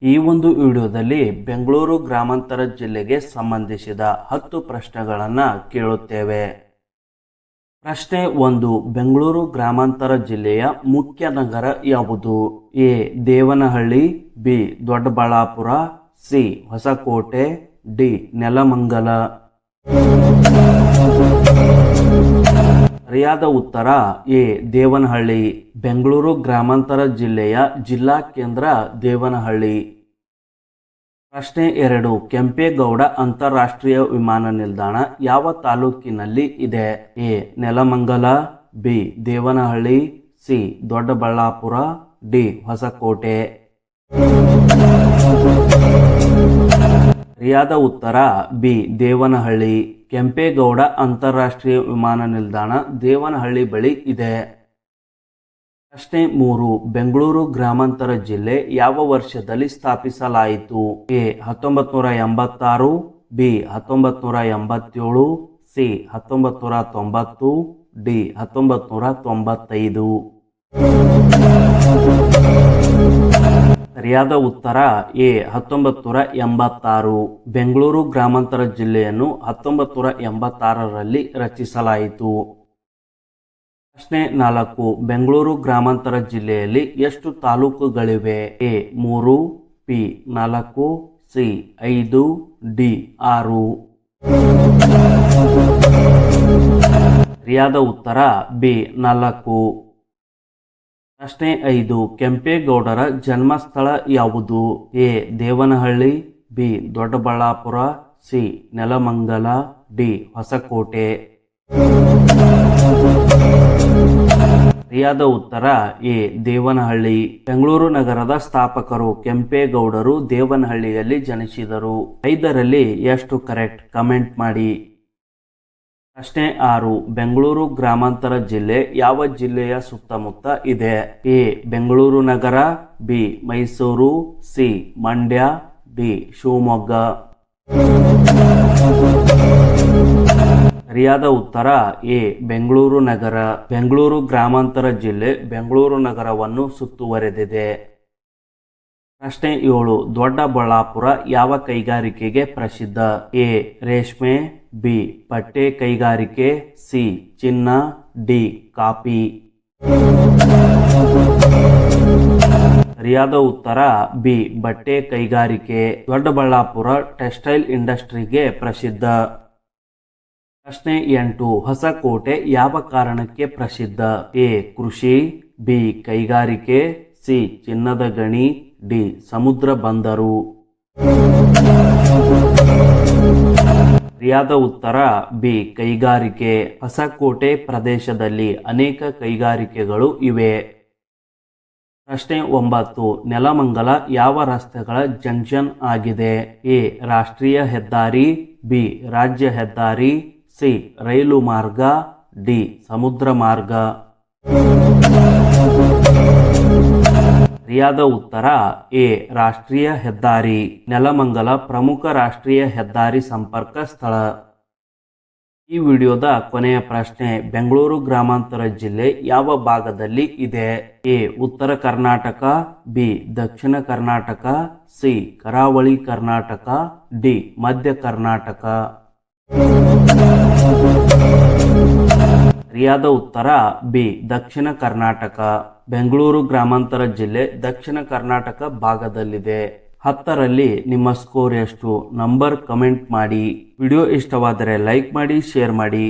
ಈ ಒಂದು ವಿಡಿಯೋದಲ್ಲಿ ಬೆಂಗಳೂರು ಗ್ರಾಮಾಂತರ ಜಿಲ್ಲೆಗೆ ಸಂಬಂಧಿಸಿದ 10 ಪ್ರಶ್ನೆಗಳನ್ನು ಕೇಳುತ್ತೇವೆ. ಪ್ರಶ್ನೆ 1. ಬೆಂಗಳೂರು ಗ್ರಾಮಾಂತರ ಜಿಲ್ಲೆಯ ಮುಖ್ಯ ನಗರ ಯಾವುದು? A. Devanahalli, B. Doddaballapura, C. Hosakote, D. Nelamangala. ಸರಿಯಾದ ಉತ್ತರ ಎ. ದೇವನಹಳ್ಳಿ. ಬೆಂಗಳೂರು ಗ್ರಾಮಾಂತರ ಜಿಲ್ಲೆಯ ಜಿಲ್ಲಾ ಕೇಂದ್ರ ದೇವನಹಳ್ಳಿ. ಪ್ರಶ್ನೆ 2. ಕೆಂಪೇಗೌಡ ಅಂತಾರಾಷ್ಟ್ರೀಯ ವಿಮಾನ ನಿಲ್ದಾಣ ಯಾವ ತಾಲೂಕಿನಲ್ಲಿ ಇದೆ? A. Nelamangala, B. Devanahalli, C. Doddaballapura, D. Hosakote. ಸರಿಯಾದ ಉತ್ತರ ಬಿ. ದೇವನಹಳ್ಳಿ. ಕೆಂಪೇಗೌಡ ಅಂತಾರಾಷ್ಟ್ರೀಯ ವಿಮಾನ ನಿಲ್ದಾಣ ದೇವನಹಳ್ಳಿ ಬಳಿ ಇದೆ. ಪ್ರಶ್ನೆ 3. ಬೆಂಗಳೂರು ಗ್ರಾಮಾಂತರ ಜಿಲ್ಲೆ ಯಾವ ವರ್ಷದಲ್ಲಿ ಸ್ಥಾಪಿಸಲಾಯಿತು? ಎ. 1986, ಬಿ. 1987, ಸಿ. 1990, ಡಿ. 1995. ಸರಿಯಾದ ಉತ್ತರ ಎ. 1986. ಬೆಂಗಳೂರು ಗ್ರಾಮಾಂತರ ಜಿಲ್ಲೆಯನ್ನು 1986ರಲ್ಲಿ ರಚಿಸಲಾಯಿತು. ಪ್ರಶ್ನೆ 4. ಬೆಂಗಳೂರು ಗ್ರಾಮಾಂತರ ಜಿಲ್ಲೆಯಲ್ಲಿ ಎಷ್ಟು ತಾಲೂಕುಗಳಿವೆ? ಎ. 3, ಬಿ. 4, ಸಿ. 5, ಡಿ. 6. ಸರಿಯಾದ ಉತ್ತರ ಬಿ. 4. ಪ್ರಶ್ನೆ 5. ಕೆಂಪೇಗೌಡರ ಜನ್ಮಸ್ಥಳ ಯಾವುದು? A. Devanahalli, B. Doddaballapura, C. Nelamangala, D. Hosakote. ಸರಿಯಾದ ಉತ್ತರ ಎ. ದೇವನಹಳ್ಳಿ. ಬೆಂಗಳೂರು ನಗರದ ಸ್ಥಾಪಕರು ಕೆಂಪೇಗೌಡರು ದೇವನಹಳ್ಳಿಯಲ್ಲಿ ಜನಿಸಿದರು. 5ರಲ್ಲಿ ಎಷ್ಟು ಕರೆಕ್ಟ್? ಕಮೆಂಟ್ ಮಾಡಿ. ಪ್ರಶ್ನೆ 6. ಬೆಂಗಳೂರು ಗ್ರಾಮಾಂತರ ಜಿಲ್ಲೆ ಯಾವ ಜಿಲ್ಲೆಯ ಸುತ್ತಮುತ್ತ ಇದೆ? A. Bengaluru Nagar, B. Mysuru, C. Mandya, D. Shivamogga. ಸರಿಯಾದ ಉತ್ತರ ಎ. ಬೆಂಗಳೂರು ನಗರ. ಬೆಂಗಳೂರು ಗ್ರಾಮಾಂತರ ಜಿಲ್ಲೆ ಬೆಂಗಳೂರು ನಗರವನ್ನು ಸುತ್ತುವರೆದಿದೆ. ಪ್ರಶ್ನೆ 7. ದೊಡ್ಡಬಳ್ಳಾಪುರ ಯಾವ ಕೈಗಾರಿಕೆಗೆ ಪ್ರಸಿದ್ಧ? ಎ. ರೇಷ್ಮೆ, ಬಿ. ಬಟ್ಟೆ ಕೈಗಾರಿಕೆ, ಸಿ. ಚಿನ್ನ, ಡಿ. ಕಾಫಿ. ಸರಿಯಾದ ಉತ್ತರ ಬಿ. ಬಟ್ಟೆ ಕೈಗಾರಿಕೆ. ದೊಡ್ಡಬಳ್ಳಾಪುರ ಟೆಕ್ಸ್ಟೈಲ್ ಇಂಡಸ್ಟ್ರಿಗೆ ಪ್ರಸಿದ್ಧ. ಪ್ರಶ್ನೆ 8. ಹೊಸಕೋಟೆ ಯಾವ ಕಾರಣಕ್ಕೆ ಪ್ರಸಿದ್ಧ? ಎ. ಕೃಷಿ, ಬಿ. ಕೈಗಾರಿಕೆ, ಸಿ. ಚಿನ್ನದ ಗಣಿ, ಡಿ. ಸಮುದ್ರ ಬಂದರು. ಸರಿಯಾದ ಉತ್ತರ ಬಿ. ಕೈಗಾರಿಕೆ. ಹೊಸಕೋಟೆ ಪ್ರದೇಶದಲ್ಲಿ ಅನೇಕ ಕೈಗಾರಿಕೆಗಳು ಇವೆ. ಪ್ರಶ್ನೆ 9. ನೆಲಮಂಗಲ ಯಾವ ರಸ್ತೆಗಳ ಜಂಕ್ಷನ್ ಆಗಿದೆ? ಎ. ರಾಷ್ಟ್ರೀಯ ಹೆದ್ದಾರಿ, ಬಿ. ರಾಜ್ಯ ಹೆದ್ದಾರಿ, ಸಿ. ರೈಲು ಮಾರ್ಗ, ಡಿ. ಸಮುದ್ರ ಮಾರ್ಗ. ಸರಿಯಾದ ಉತ್ತರ ಎ. ರಾಷ್ಟ್ರೀಯ ಹೆದ್ದಾರಿ. ನೆಲಮಂಗಲ ಪ್ರಮುಖ ರಾಷ್ಟ್ರೀಯ ಹೆದ್ದಾರಿ ಸಂಪರ್ಕ ಸ್ಥಳ. ಈ ವಿಡಿಯೋದ ಕೊನೆಯ ಪ್ರಶ್ನೆ. ಬೆಂಗಳೂರು ಗ್ರಾಮಾಂತರ ಜಿಲ್ಲೆ ಯಾವ ಭಾಗದಲ್ಲಿ ಇದೆ? ಎ. ಉತ್ತರ ಕರ್ನಾಟಕ, ಬಿ. ದಕ್ಷಿಣ ಕರ್ನಾಟಕ, ಸಿ. ಕರಾವಳಿ ಕರ್ನಾಟಕ, ಡಿ. ಮಧ್ಯ ಕರ್ನಾಟಕ. ಸರಿಯಾದ ಉತ್ತರ ಬಿ. ದಕ್ಷಿಣ ಕರ್ನಾಟಕ. ಬೆಂಗಳೂರು ಗ್ರಾಮಾಂತರ ಜಿಲ್ಲೆ ದಕ್ಷಿಣ ಕರ್ನಾಟಕ ಭಾಗದಲ್ಲಿದೆ. 10ರಲ್ಲಿ ನಿಮ್ಮ ಸ್ಕೋರ್ ಎಷ್ಟು? ನಂಬರ್ ಕಮೆಂಟ್ ಮಾಡಿ. ವಿಡಿಯೋ ಇಷ್ಟವಾದರೆ ಲೈಕ್ ಮಾಡಿ, ಶೇರ್ ಮಾಡಿ.